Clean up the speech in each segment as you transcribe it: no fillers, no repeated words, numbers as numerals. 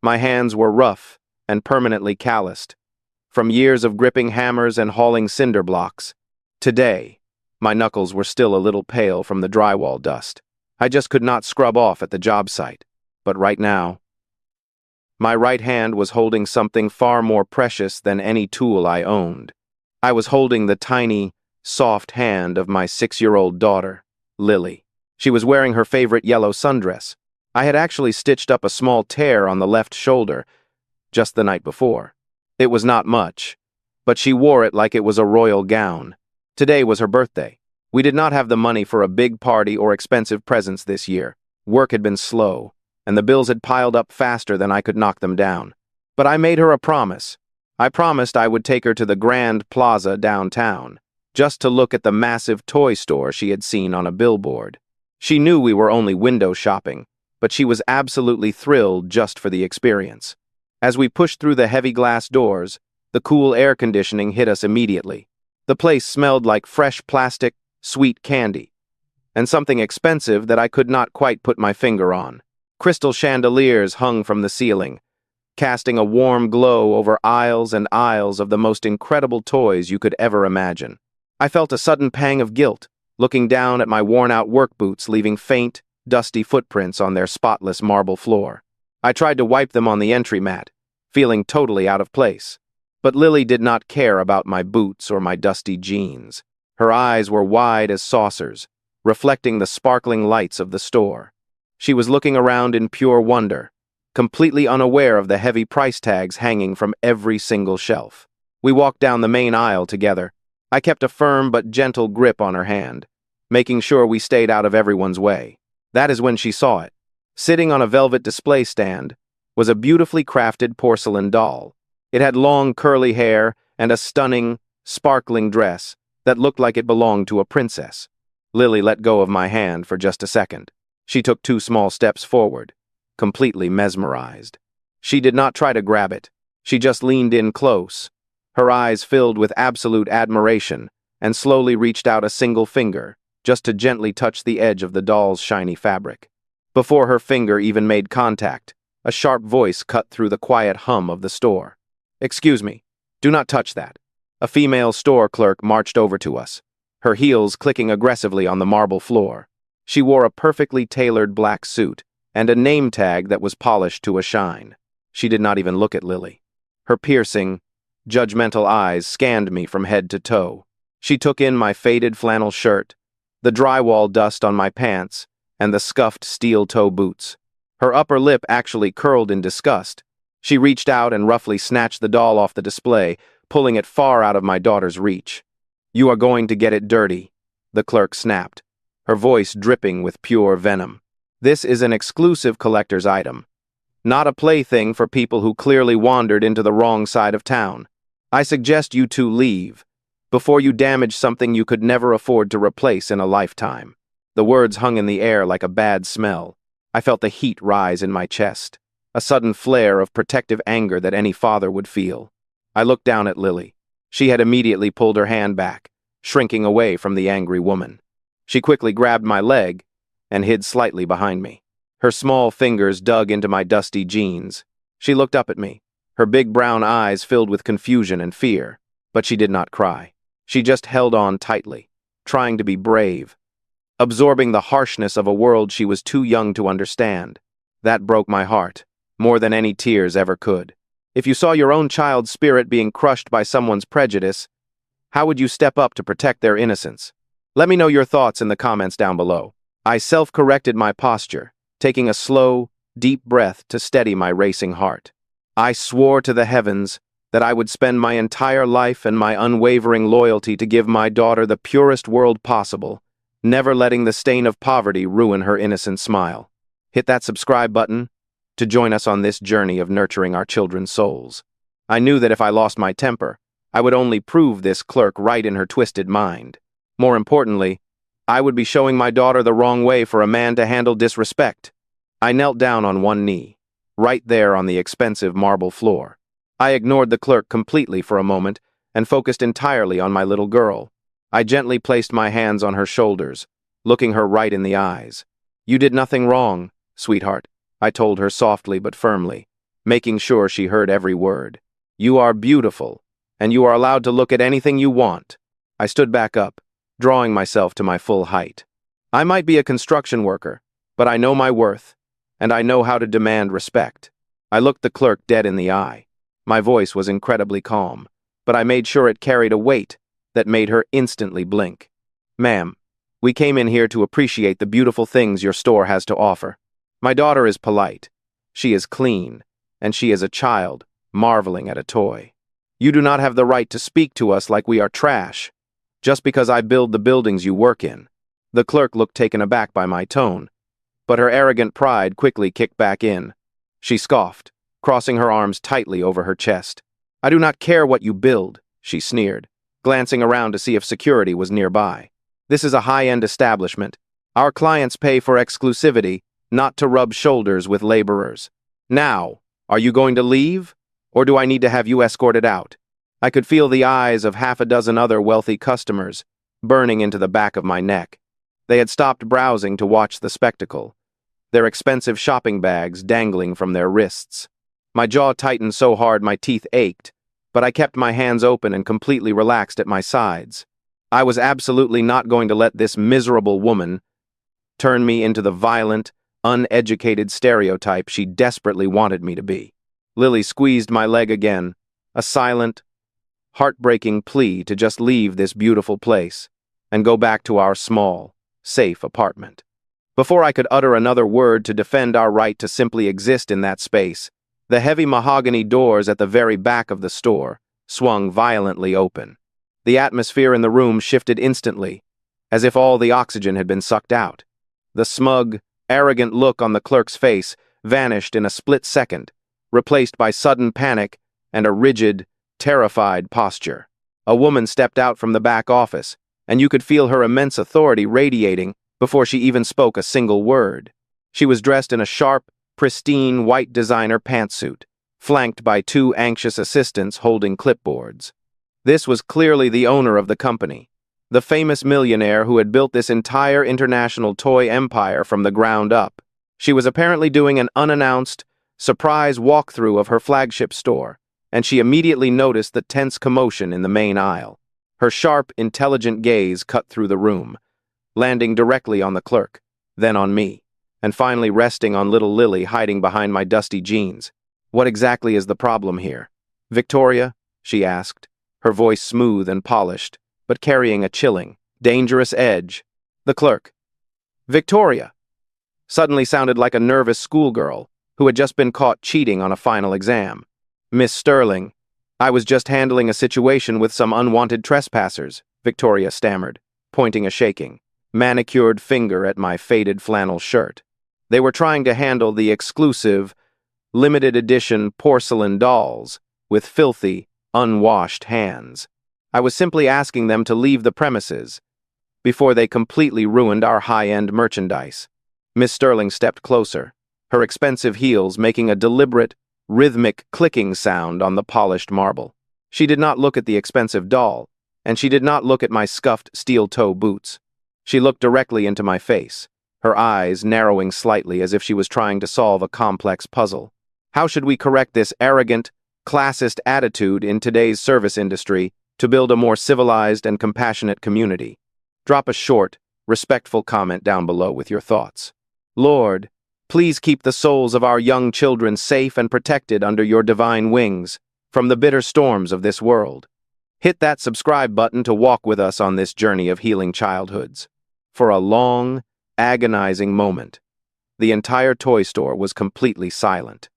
My hands were rough and permanently calloused, from years of gripping hammers and hauling cinder blocks. Today, my knuckles were still a little pale from the drywall dust. I just could not scrub off at the job site. But right now, my right hand was holding something far more precious than any tool I owned. I was holding the tiny, soft hand of my 6-year-old daughter, Lily. She was wearing her favorite yellow sundress. I had actually stitched up a small tear on the left shoulder just the night before. It was not much, but she wore it like it was a royal gown. Today was her birthday. We did not have the money for a big party or expensive presents this year. Work had been slow, and the bills had piled up faster than I could knock them down. But I made her a promise. I promised I would take her to the Grand Plaza downtown, just to look at the massive toy store she had seen on a billboard. She knew we were only window shopping, but she was absolutely thrilled just for the experience. As we pushed through the heavy glass doors, the cool air conditioning hit us immediately. The place smelled like fresh plastic, sweet candy, and something expensive that I could not quite put my finger on. Crystal chandeliers hung from the ceiling, casting a warm glow over aisles and aisles of the most incredible toys you could ever imagine. I felt a sudden pang of guilt, looking down at my worn-out work boots leaving faint, dusty footprints on their spotless marble floor. I tried to wipe them on the entry mat, feeling totally out of place. But Lily did not care about my boots or my dusty jeans. Her eyes were wide as saucers, reflecting the sparkling lights of the store. She was looking around in pure wonder, completely unaware of the heavy price tags hanging from every single shelf. We walked down the main aisle together. I kept a firm but gentle grip on her hand, making sure we stayed out of everyone's way. That is when she saw it. Sitting on a velvet display stand was a beautifully crafted porcelain doll. It had long curly hair and a stunning, sparkling dress that looked like it belonged to a princess. Lily let go of my hand for just a second. She took 2 small steps forward, completely mesmerized. She did not try to grab it. She just leaned in close, her eyes filled with absolute admiration, and slowly reached out a single finger, just to gently touch the edge of the doll's shiny fabric. Before her finger even made contact, a sharp voice cut through the quiet hum of the store. "Excuse me, do not touch that." A female store clerk marched over to us, her heels clicking aggressively on the marble floor. She wore a perfectly tailored black suit and a name tag that was polished to a shine. She did not even look at Lily. Her piercing, judgmental eyes scanned me from head to toe. She took in my faded flannel shirt, the drywall dust on my pants, and the scuffed steel-toe boots. Her upper lip actually curled in disgust. She reached out and roughly snatched the doll off the display, pulling it far out of my daughter's reach. "You are going to get it dirty," the clerk snapped, her voice dripping with pure venom. "This is an exclusive collector's item, not a plaything for people who clearly wandered into the wrong side of town. I suggest you two leave before you damage something you could never afford to replace in a lifetime." The words hung in the air like a bad smell. I felt the heat rise in my chest, a sudden flare of protective anger that any father would feel. I looked down at Lily. She had immediately pulled her hand back, shrinking away from the angry woman. She quickly grabbed my leg and hid slightly behind me. Her small fingers dug into my dusty jeans. She looked up at me, her big brown eyes filled with confusion and fear, but she did not cry. She just held on tightly, trying to be brave, absorbing the harshness of a world she was too young to understand. That broke my heart, more than any tears ever could. If you saw your own child's spirit being crushed by someone's prejudice, how would you step up to protect their innocence? Let me know your thoughts in the comments down below. I self-corrected my posture, taking a slow, deep breath to steady my racing heart. I swore to the heavens that I would spend my entire life and my unwavering loyalty to give my daughter the purest world possible, never letting the stain of poverty ruin her innocent smile. Hit that subscribe button to join us on this journey of nurturing our children's souls. I knew that if I lost my temper, I would only prove this clerk right in her twisted mind. More importantly, I would be showing my daughter the wrong way for a man to handle disrespect. I knelt down on one knee, right there on the expensive marble floor. I ignored the clerk completely for a moment and focused entirely on my little girl. I gently placed my hands on her shoulders, looking her right in the eyes. "You did nothing wrong, sweetheart," I told her softly but firmly, making sure she heard every word. "You are beautiful, and you are allowed to look at anything you want." I stood back up, drawing myself to my full height. I might be a construction worker, but I know my worth, and I know how to demand respect. I looked the clerk dead in the eye. My voice was incredibly calm, but I made sure it carried a weight that made her instantly blink. "Ma'am, we came in here to appreciate the beautiful things your store has to offer. My daughter is polite. She is clean, and she is a child, marveling at a toy. You do not have the right to speak to us like we are trash, just because I build the buildings you work in." The clerk looked taken aback by my tone, but her arrogant pride quickly kicked back in. She scoffed, crossing her arms tightly over her chest. "I do not care what you build," she sneered, glancing around to see if security was nearby. "This is a high-end establishment. Our clients pay for exclusivity, not to rub shoulders with laborers. Now, are you going to leave, or do I need to have you escorted out?" I could feel the eyes of half a dozen other wealthy customers burning into the back of my neck. They had stopped browsing to watch the spectacle, their expensive shopping bags dangling from their wrists. My jaw tightened so hard my teeth ached, but I kept my hands open and completely relaxed at my sides. I was absolutely not going to let this miserable woman turn me into the violent, uneducated stereotype she desperately wanted me to be. Lily squeezed my leg again, a silent, heartbreaking plea to just leave this beautiful place and go back to our small, safe apartment. Before I could utter another word to defend our right to simply exist in that space, the heavy mahogany doors at the very back of the store swung violently open. The atmosphere in the room shifted instantly, as if all the oxygen had been sucked out. The smug, arrogant look on the clerk's face vanished in a split second, replaced by sudden panic and a rigid, terrified posture. A woman stepped out from the back office, and you could feel her immense authority radiating before she even spoke a single word. She was dressed in a sharp, pristine white designer pantsuit, flanked by two anxious assistants holding clipboards. This was clearly the owner of the company, the famous millionaire who had built this entire international toy empire from the ground up. She was apparently doing an unannounced, surprise walkthrough of her flagship store, and she immediately noticed the tense commotion in the main aisle. Her sharp, intelligent gaze cut through the room, landing directly on the clerk, then on me, and finally resting on little Lily hiding behind my dusty jeans. "What exactly is the problem here, Victoria?" she asked, her voice smooth and polished, but carrying a chilling, dangerous edge. The clerk, "Victoria," suddenly sounded like a nervous schoolgirl who had just been caught cheating on a final exam. "Miss Sterling, I was just handling a situation with some unwanted trespassers," Victoria stammered, pointing a shaking, manicured finger at my faded flannel shirt. "They were trying to handle the exclusive, limited edition porcelain dolls with filthy, unwashed hands. I was simply asking them to leave the premises before they completely ruined our high-end merchandise." Miss Sterling stepped closer, her expensive heels making a deliberate, rhythmic clicking sound on the polished marble. She did not look at the expensive doll, and she did not look at my scuffed steel-toe boots. She looked directly into my face, her eyes narrowing slightly as if she was trying to solve a complex puzzle. "How should we correct this arrogant, classist attitude in today's service industry to build a more civilized and compassionate community? Drop a short, respectful comment down below with your thoughts. Lord, please keep the souls of our young children safe and protected under your divine wings from the bitter storms of this world. Hit that subscribe button to walk with us on this journey of healing childhoods." For a long, agonizing moment, the entire toy store was completely silent.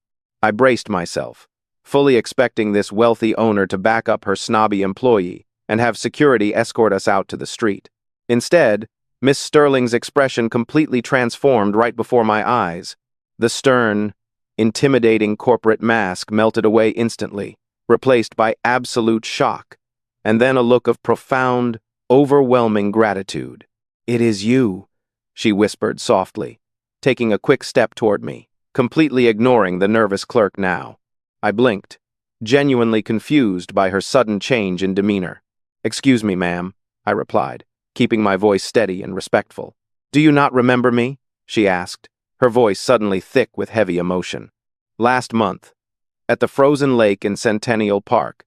I braced myself, fully expecting this wealthy owner to back up her snobby employee and have security escort us out to the street. Instead, Miss Sterling's expression completely transformed right before my eyes. The stern, intimidating corporate mask melted away instantly, replaced by absolute shock, and then a look of profound, overwhelming gratitude. "It is you," she whispered softly, taking a quick step toward me, completely ignoring the nervous clerk now. I blinked, genuinely confused by her sudden change in demeanor. "Excuse me, ma'am," I replied, keeping my voice steady and respectful. "Do you not remember me?" she asked, her voice suddenly thick with heavy emotion. "Last month, at the frozen lake in Centennial Park.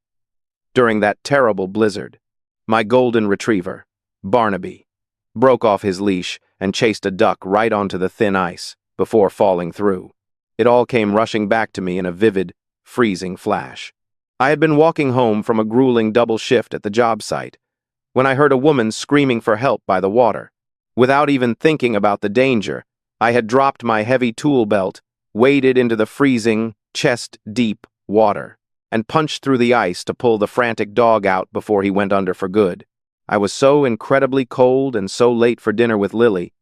During that terrible blizzard, my golden retriever, Barnaby, broke off his leash and chased a duck right onto the thin ice before falling through. It all came rushing back to me in a vivid, freezing flash. I had been walking home from a grueling double shift at the job site when I heard a woman screaming for help by the water. Without even thinking about the danger, I had dropped my heavy tool belt, waded into the freezing, chest-deep water, and punched through the ice to pull the frantic dog out before he went under for good. I was so incredibly cold and so late for dinner with Lily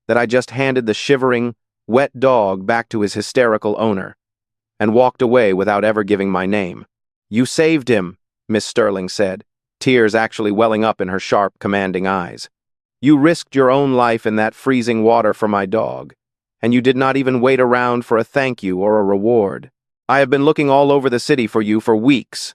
that I just handed the shivering, wet dog back to his hysterical owner and walked away without ever giving my name. "You saved him," Miss Sterling said, tears actually welling up in her sharp, commanding eyes. "You risked your own life in that freezing water for my dog, and you did not even wait around for a thank you or a reward. I have been looking all over the city for you for weeks."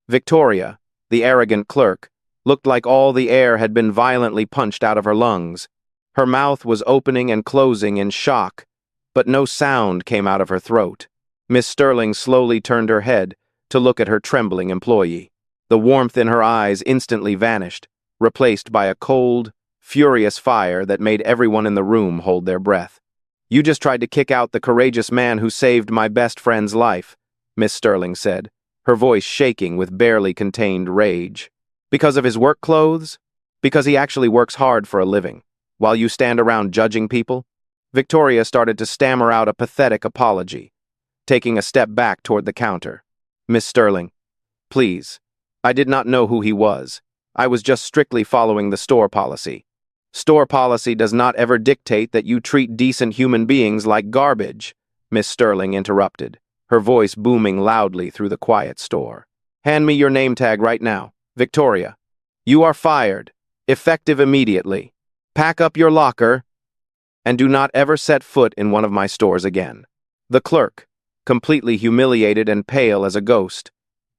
Victoria, the arrogant clerk, looked like all the air had been violently punched out of her lungs. Her mouth was opening and closing in shock, but no sound came out of her throat. Miss Sterling slowly turned her head to look at her trembling employee. The warmth in her eyes instantly vanished, replaced by a cold, furious fire that made everyone in the room hold their breath. "You just tried to kick out the courageous man who saved my best friend's life," Miss Sterling said, her voice shaking with barely contained rage. "Because of his work clothes? Because he actually works hard for a living, while you stand around judging people?" Victoria started to stammer out a pathetic apology, taking a step back toward the counter. "Miss Sterling, please. I did not know who he was. I was just strictly following the store policy." "Store policy does not ever dictate that you treat decent human beings like garbage," Miss Sterling interrupted, her voice booming loudly through the quiet store. "Hand me your name tag right now. Victoria, you are fired, effective immediately. Pack up your locker, and do not ever set foot in one of my stores again." The clerk, completely humiliated and pale as a ghost,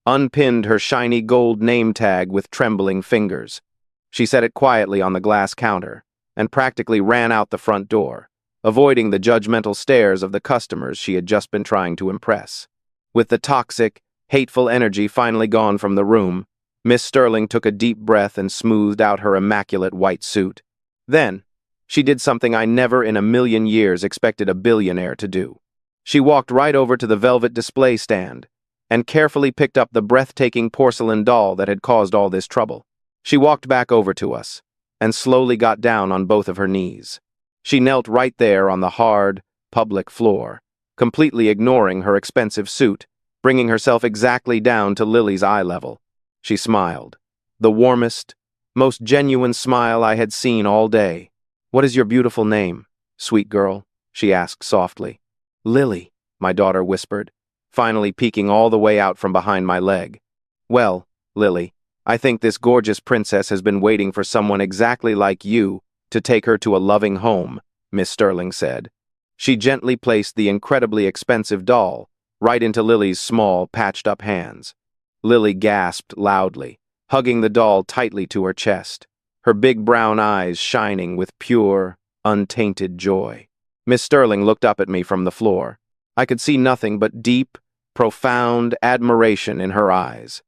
unpinned her shiny gold name tag with trembling fingers. She set it quietly on the glass counter and practically ran out the front door, avoiding the judgmental stares of the customers she had just been trying to impress. With the toxic, hateful energy finally gone from the room, Miss Sterling took a deep breath and smoothed out her immaculate white suit. Then, she did something I never in a million years expected a billionaire to do. She walked right over to the velvet display stand and carefully picked up the breathtaking porcelain doll that had caused all this trouble. She walked back over to us and slowly got down on both of her knees. She knelt right there on the hard, public floor, completely ignoring her expensive suit, bringing herself exactly down to Lily's eye level. She smiled, the warmest, most genuine smile I had seen all day. "What is your beautiful name, sweet girl?" she asked softly. "Lily," my daughter whispered, finally peeking all the way out from behind my leg. "Well, Lily, I think this gorgeous princess has been waiting for someone exactly like you to take her to a loving home," Miss Sterling said. She gently placed the incredibly expensive doll right into Lily's small, patched-up hands. Lily gasped loudly, hugging the doll tightly to her chest, her big brown eyes shining with pure, untainted joy. Miss Sterling looked up at me from the floor. I could see nothing but deep, profound admiration in her eyes.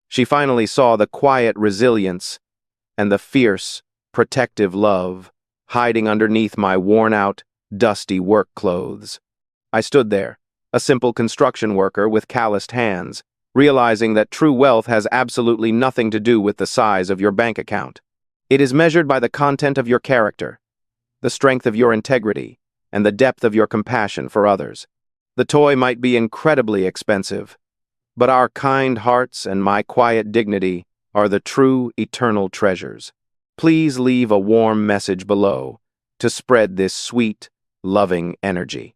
She finally saw the quiet resilience and the fierce, protective love hiding underneath my worn-out, dusty work clothes. I stood there, a simple construction worker with calloused hands, realizing that true wealth has absolutely nothing to do with the size of your bank account. It is measured by the content of your character, the strength of your integrity, and the depth of your compassion for others. The toy might be incredibly expensive, but our kind hearts and my quiet dignity are the true, eternal treasures. Please leave a warm message below to spread this sweet, loving energy.